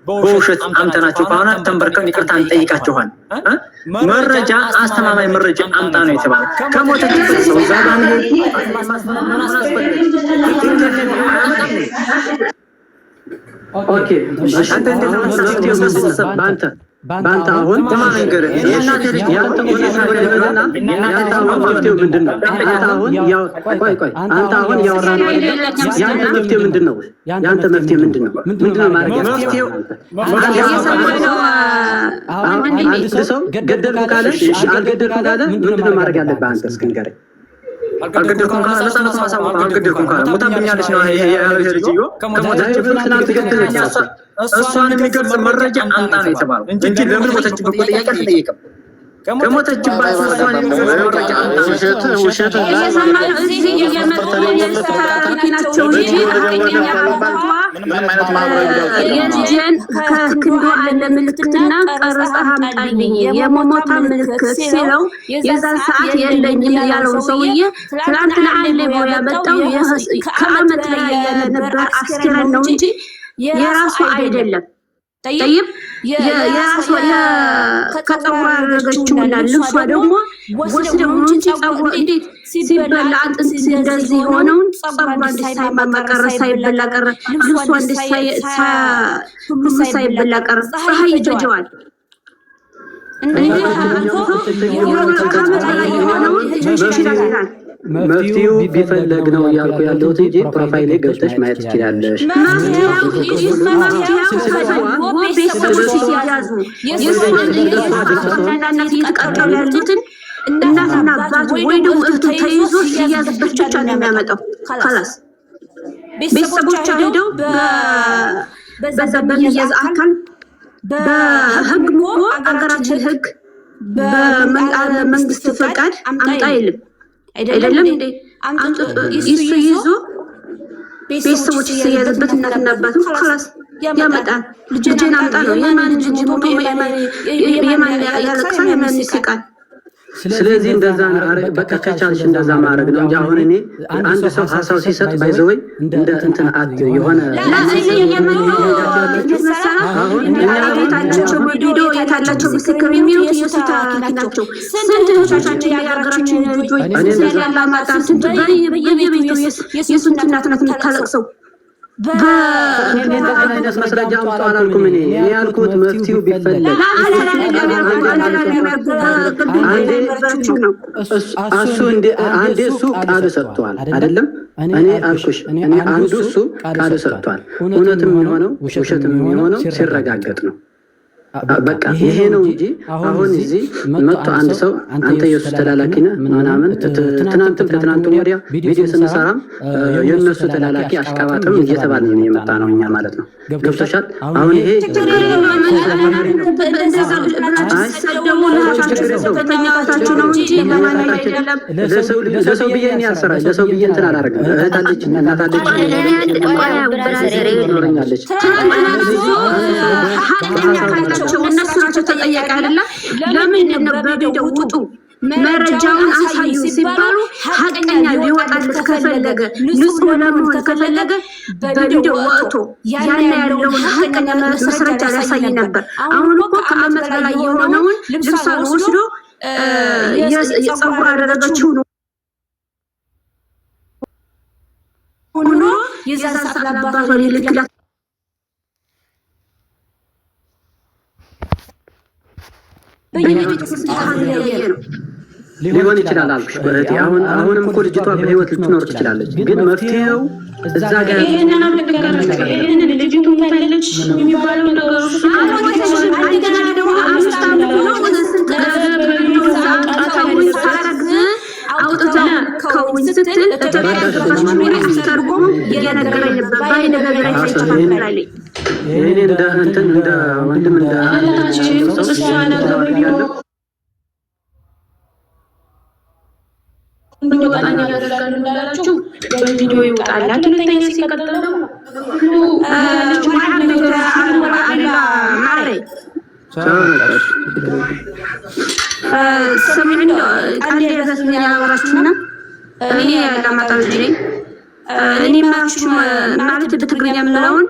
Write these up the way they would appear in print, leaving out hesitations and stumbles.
በውሸት አምተናቸው ከሆነ ተንበርከን ይቅርታ እንጠይቃቸዋል። መረጃ አስተማማኝ መረጃ አምጣ ነው የተባለው። ከሞተችበት ሰው ዛጋ ነው ኦኬ አንተ እንዴት ባንተ አሁን ተማንገር የእናቴ ልጅ ያንተ ወደና ያንተ መፍትሄው ምንድነው? አንተ አሁን ያው ቆይ አንተ አሁን ያወራነው ያንተ መፍትሄ ምንድነው? ያንተ መፍትሄ ምንድነው? ምንድነው ማድረግ መፍትሄው? አንድ ሰው ገደልኩ ካለ አልገደልኩም ካለ ምንድነው ማድረግ ያለብህ አንተ? እስኪ ንገረኝ። አልገደልኩም ካለ ለሰላሳ ማሳማ አልገደልኩም ካለ ሞታብኛለች ነው ይሄ ያለው ልጅዮ ከሞታችበት ስላልተገደለች እሷን የሚገልጽ መረጃ አምጣ ነው የተባለው እንጂ ለምን ሞተችበት ጥያቄ አልተጠየቀም። ከሞተችበት እሷን የሚገልጽ መረጃ አምጣ ውሸት የልጄን ከክንዶ ለምልክትና ቀረጻ አምጣልኝ የሞሞታ ምልክት ሲለው የዛን ሰዓት የለኝም ያለው ሰውዬ ትናንትና አንድ ላይ ያመጣው ከአመት ላይ የነበረ አስከሬን ነው እንጂ የራሱ አይደለም። ጠይብ የራሱ ከፀጉሯ ያደረገችውና ልብሷ ደግሞ ወስደው እንጂ ፀጉሯ እንዴት ሲበላ አጥንት እንደዚህ ሆነውን ፀጉሯ እንዲሳይማቀረ ሳይበላ ቀረ፣ ልብሷ ሁሉ ሳይበላ ቀረ። ፀሐይ ይጀጀዋል መፍትሄው ቢፈለግ ነው ያልኩ ያለሁት እንጂ ፕሮፋይል ላይ ገብተሽ ማየት ትችላለሽ። እናትና አባቱ ወይ ደግሞ እህቱ ተይዞ ሲያዝበት ብቻ ነው የሚያመጣው። خلاص ቤተሰቦች ሄደው በዛ በሚያዝ አካል በህግ ሞ አገራችን ህግ በመንግስት ፈቃድ አምጣ ይልም አይደለም እንዴ? እሱ ይዞ ቤተሰቦች ሲያዝበት እናትና አባቱ خلاص ያመጣል። ልጅን አምጣ ነው የማን ልጅ ሞቶ የማን ያለቅሳል የማን ይስቃል። ስለዚህ እንደዛ በቃ ከቻልሽ እንደዛ ማድረግ ነው እንጂ አሁን እኔ አንድ ሰው ሀሳብ ሲሰጥ ባይዘወይ እንደ እንትን አት የሆነ አሁን የታላቸው ቪዲዮ የታላቸው ምስክር የሚሉት የሱታ ናቸው። ስንት ልጆቻችን ያገራችን ልጆች ያላ ማጣ ስንት በየቤቱ የሱታ እናት ናት የምታለቅሰው። በእንደዚህ መስረጃ አምጣው አላልኩም። እኔ ያልኩት መፍትሄው ቢፈለግ አንዴ እሱ ቃል ሰጥቷል አይደለም? እኔ አልኩሽ እኔ አንዱ እሱ ቃል ሰጥቷል። እውነትም የሚሆነው ውሸትም የሚሆነው ሲረጋገጥ ነው። በቃ ይሄ ነው እንጂ አሁን እዚህ መጥቶ አንድ ሰው አንተ የሱ ተላላኪ ነህ ምናምን ትናንትም ከትናንትም ወዲያ ቪዲዮ ስንሰራም የነሱ ተላላኪ አሽቃባጥም እየተባለ ነው የመጣ ነው እኛ ማለት ነው። ገብቶሻል? አሁን ይሄ ለሰው ብዬ እኔ አልሰራም። ለሰው ብዬ እንትን አላደርግም። እህታለች እናታለች ይኖረኛለች እነሱ ናቸው ተጠያቂ አይደለም። ለምን በቪዲዮ ውጡ መረጃውን አሳዩ ሲባሉ ሀቀኛ ሊወጣለት ከፈለገ ንጹህ ለመሆን ከፈለገ በቪዲዮ ወጥቶ ያን ያለውን ሀቀኛ መስረጃ ሊያሳይ ነበር። አሁን እኮ ከአመት በላይ የሆነውን ልብሷን ወስዶ የፀጉር አደረገችው ነው ሆኖ የዛን ሰዓት አባቷ ሊልክላት ሊሆን ይችላል አልኩሽ በእህቴ። አሁንም እኮ ልጅቷ በህይወት ልትኖር ትችላለች፣ ግን መፍትሄው እዛ ጋር ይሄንን ልጅቱ ታለች የሚባለው ነገር አይደና ደግሞ አምስት አመት ነው ስንት አውጥታ ከውን ስትል ተተባባሽ ምን አስተርጎም የነገረኝ ነበር ባይነገረኝ አይቻልም። ይሄኔ እንደ እንትን እንደ ወንድም እንደ እንደወጣኛ ያደርጋሉ እንዳላችሁ በቪዲዮ ይወጣል። ሁለተኛ ሲቀጥል ደግሞ ልጅ ማለት ነገር አላ ማሬ ሰሚን አንዴ በስኛ ያወራችሁና እኔ ለማጣው ልጅ እኔ ማለት በትግርኛ የምለውን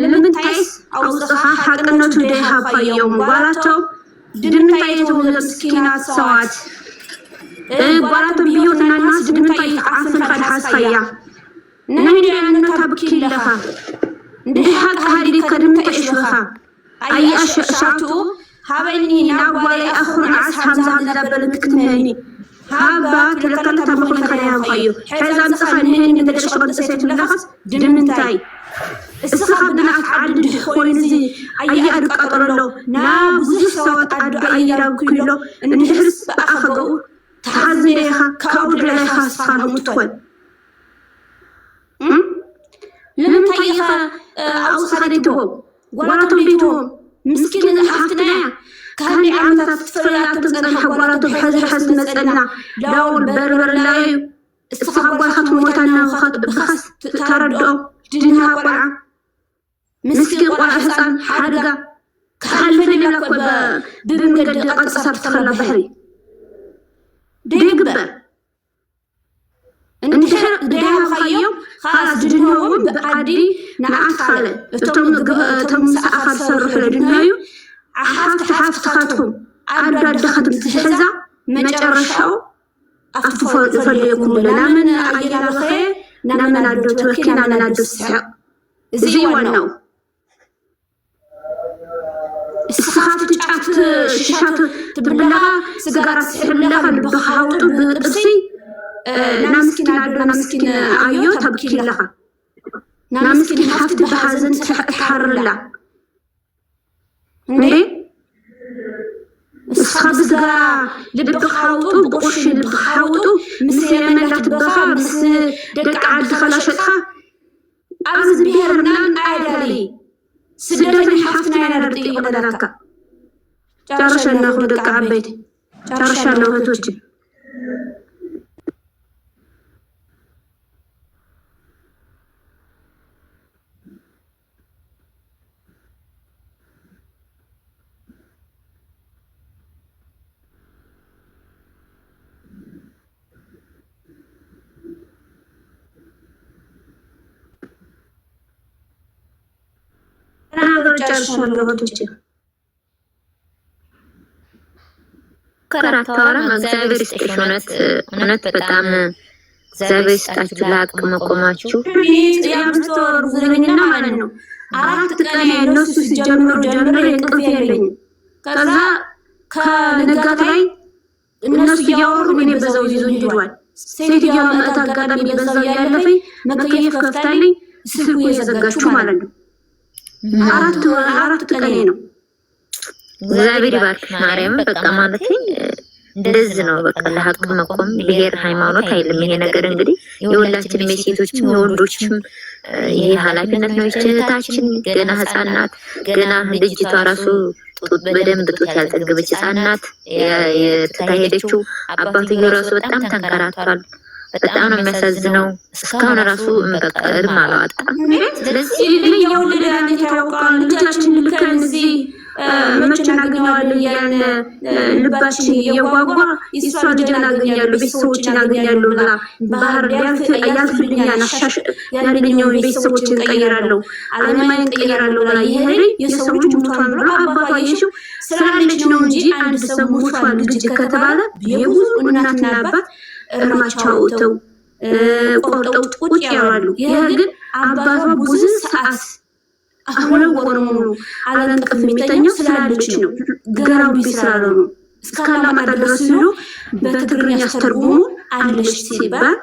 ለምን ታይስ አውጽሃ ተጠነቱ ደሃ ፋየው ባላቸው ድምታይቱ ምስኪናት ሰዋት ባላቸው ቢዮትና ናስ ድምታይ አፍን ፈድሐስ ፈያ نهدي أن تبكي لها دحق هذه كلمة إشوها أي أشعتو هابني ناوالي أخون أصحاب زهد بلتكتنيني هابا تلقلت بخل خليها فايو حيزان سخنهن ندر شغل سيت اللخص دمنتاي السخاب بناك عدد خوين زي أي أدك أطرلو نابزي سوات أدك أي راب كيلو نحرس بأخذو تحزن ليها كاود ليها سخانه متخل لمن تيخا أوصادتهم وراتهم بيتهم مسكين حفتنا كان عمتا تفريات تزنح وراتهم حزن مسألنا لو البربر لاي استخاب والخطم وطانا وخطب بخص تردو جنها قرعا مسكين قرع حسان حرقا كحلفني لك بمقد قد صار تخلى بحري ديقبا انتحر ديها خيوم خلاص جنوهم بقادي نعت خالد تم سأخر صرح لدنيايو حافت خاتهم عدد دخدم تحزا مجرشو أفتو فليكم لنا من أجل الخير نمن عدو توكينا ننادو السحق زي ونو السخات تجعت ششات تبلغا سيجارة سحر لها بخاوتو بقرسي نامسكين عدو نامسكين عيو تبكي لها نامسكين حفت بحازن تحر لها نري اسخاب زغرا لبخاوتو بقوشي لبخاوتو مسيرنا لا تبخا مس دق عاد خلاشتها أبز بيرنا عادالي سدتني حفتنا نردي قدرك جارشنا خدك عبيتي جارشنا هتوجي ከራታራ እግዚአብሔር ይስጥሽነት እውነት በጣም እግዚአብሔር ይስጣችሁ ላቅ መቆማችሁ ያምስተወር ዝርኝና ማለት ነው። 4 ቀን እነሱ ሲጀምሩ እንቅልፍ የለኝም። ከዛ ከንጋት ላይ እነሱ እያወሩ እኔ በዛው ይዞኝ ሄዷል። ሴትዮዋ መጣ አጋጣሚ በዛው ያለፈኝ መከየፍ ከፍታልኝ ስልኩ የዘጋችሁ ማለት ነው። 4 ቀን ነው። እግዚአብሔር ይባርክ ማርያም። በቃ ማለት እንደዚህ ነው። በቃ ለሐቅ መቆም ብሔር ሃይማኖት አይልም። ይሄ ነገር እንግዲህ የሁላችንም የሴቶችም የወንዶችም ይሄ ኃላፊነት ነው። እህታችን ገና ህፃናት ገና ልጅቷ ራሱ ጡት በደንብ ጡት ያልጠገበች ህፃናት የተታሄደችው አባትየው ራሱ በጣም ተንከራቷል። በጣም ነው የሚያሳዝነው። እስካሁን ራሱ በቃ እርም አላወጣም። ስለዚህ የወለደ አንተ ያውቃል ልጃችን ልከን እዚህ መቼ እናገኘዋለን እያልን ልባችን እየጓጓ እሷ ልጅ እናገኛለሁ ቤተሰቦችን እናገኛለሁ ብላ ባህር ያልፍልኛል ያለኛውን ቤተሰቦችን እቀይራለሁ አለማይን እቀይራለሁ ብላ ይሄድ የሰው ልጅ ሞቷል ብሎ አባቷ ይሽው ስላለች ነው እንጂ አንድ ሰው ሞቷል ልጅ ከተባለ የብዙ እናትና አባት እርማቸው ተው ቆርጠው ቁጭ ያሉ። ይሄ ግን አባቷ ብዙ ሰዓት አሁን ወርሙሉ አለንቀፍ የሚተኛው ስላለች ነው። ገራው ቢስራሉ እስካላማጣ ድረስ ነው በትግርኛ አስተርጉሙ አለሽ ሲባል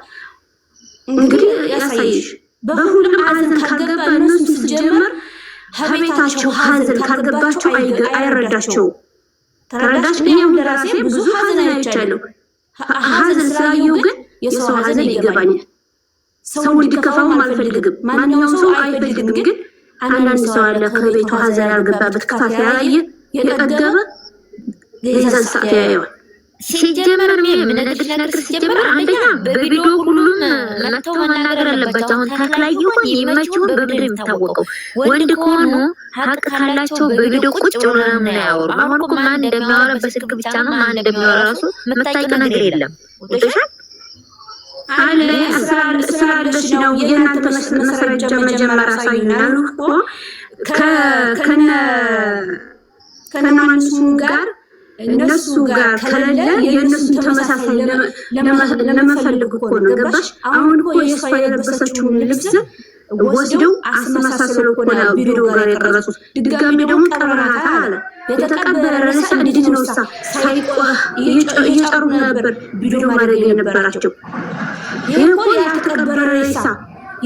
እንግዲህ ያሳይሽ። በሁሉም አዘን ካልገባ እነሱ ሲጀመር ሀቤታቸው ሀዘን ካልገባቸው አይረዳቸው። ተረዳሽ? እኔም ለራሴ ብዙ ሀዘን አይቻለሁ። ሀዘን ስላየሁ ግን የሰው ሀዘን ይገባኛል። ሰው እንዲከፋውም አልፈልግም። ማንኛውም ሰው አይፈልግም። ግን አንዳንድ ሰው አለ ከቤቱ ሀዘን ያልገባበት ክፋት ያላየ የጠገበ የዛን ሰዓት ያየዋል። ሲጀመር ምን ነገር ሲጀመር አንደኛ በቪዲዮ ሁሉም መተው መናገር አለባቸው። አሁን ታክላየው የሚመቹን በቪዲዮ የሚታወቀው ወንድ ከሆኑ ሀቅ ካላቸው በቪዲዮ ቁጭ ብለው ነው ያወሩ። አሁን እኮ ማን እንደሚያወራ በስልክ ብቻ ነው። ማን እንደሚያወራ ራሱ መታየት ነገር የለም። ወጥሻል አለ ስራለሽ ነው የናንተ መሰረጃ መጀመሪያ ሳይናሉ እኮ ከነማንሱ ጋር እነሱ ጋር ከሌለ የእነሱን ተመሳሳይ ለመፈልግ እኮ ነው። ገባሽ? አሁን እኮ የሷ የለበሰችውን ልብስ ወስደው አስመሳሰለው እኮ ነው ቢሮ ጋር የቀረጹት። ድጋሚ ደግሞ ቀበራታ አለ። የተቀበረ ሬሳ እንዴት ነው ሳይቆህ እየጨሩ ነበር ቢሮ ማድረግ የነበራቸው። ይሄ እኮ ያልተቀበረ ሬሳ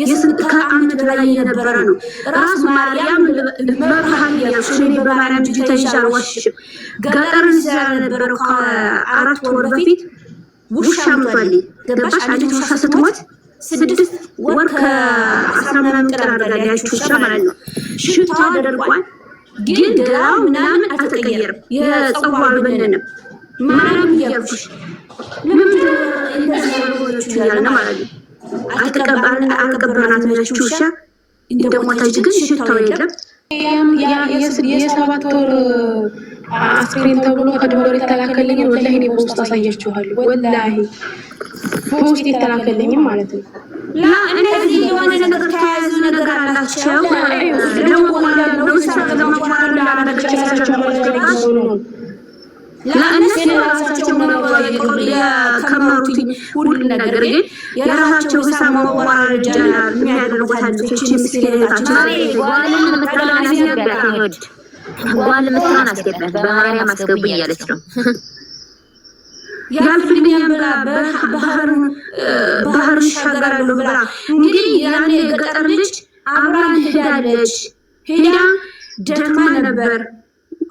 የስንት ከዓመት በላይ የነበረ ነው። ራስ ማርያም መብርሃን ያልሽኝ በማርያም እጅ ተይዣል ዋሽሽም ገጠር ይሰራ ነበር ከ4 ወር በፊት ውሻ ሞቷል። ገባሽ? አንዲት ውሻ ስትሞት 6 ወር ከ10 ምናምን ቀን አደረጋል ያችው ውሻ ማለት ነው። ሽታ ተደርጓል፣ ግን ገላው ምናምን አልተቀየረም። የጸጉሩ አልበነንም። ማርያም ያልኩሽ ለምን እንደዚህ ያልሆነች ያለና ማለት ነው። አልቀበርናት ነች ውሻ እንደሞታች ግን ሽታው የለም። የ7 ወር አስክሬን ተብሎ ከድንበር የተላከልኝ ወላሂ እኔ በውስጥ አሳያችኋለሁ። ወላሂ በውስጥ የተላከልኝ ማለት ነው። ላ እንደዚህ የሆነ ነገር ተያያዙ ነገር አላቸው ነው ነው ሰለማን ላረጋቸው ነው ለእነሱ ራሳቸው ነው ከመሩት ሁሉ ነገር ግን የራሳቸው ሂሳብ መዋረጃ የሚያደርጉት አለች። ምስኪናቸው ጓልን ምትራን አስገባት ጓል ምትራን አስገባት በማርያም አስገቡ እያለች ነው። ያልፍልኛል ብላ ባህር ይሻገራሉ ብላ እንግዲህ ያኔ ገጠር ልጅ አብራን ሄዳለች። ሄዳ ደክማ ነበር።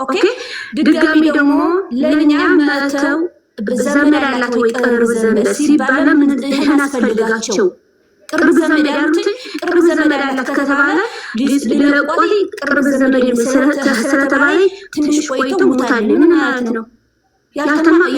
ኦኬ ድጋሚ ደግሞ ለኛ መተው ዘመድ ያላት ወይ ቅርብ ዘመድ ሲባል ምን እንደሆነ አስፈልጋቸው ቅርብ ዘመድ ያሉት ቅርብ ዘመድ ያላት ከተባለ ለቆይ ቅርብ ዘመድ ስለተባለ ትንሽ ቆይቶ ሞታል። ምን ማለት ነው? ያልተማረ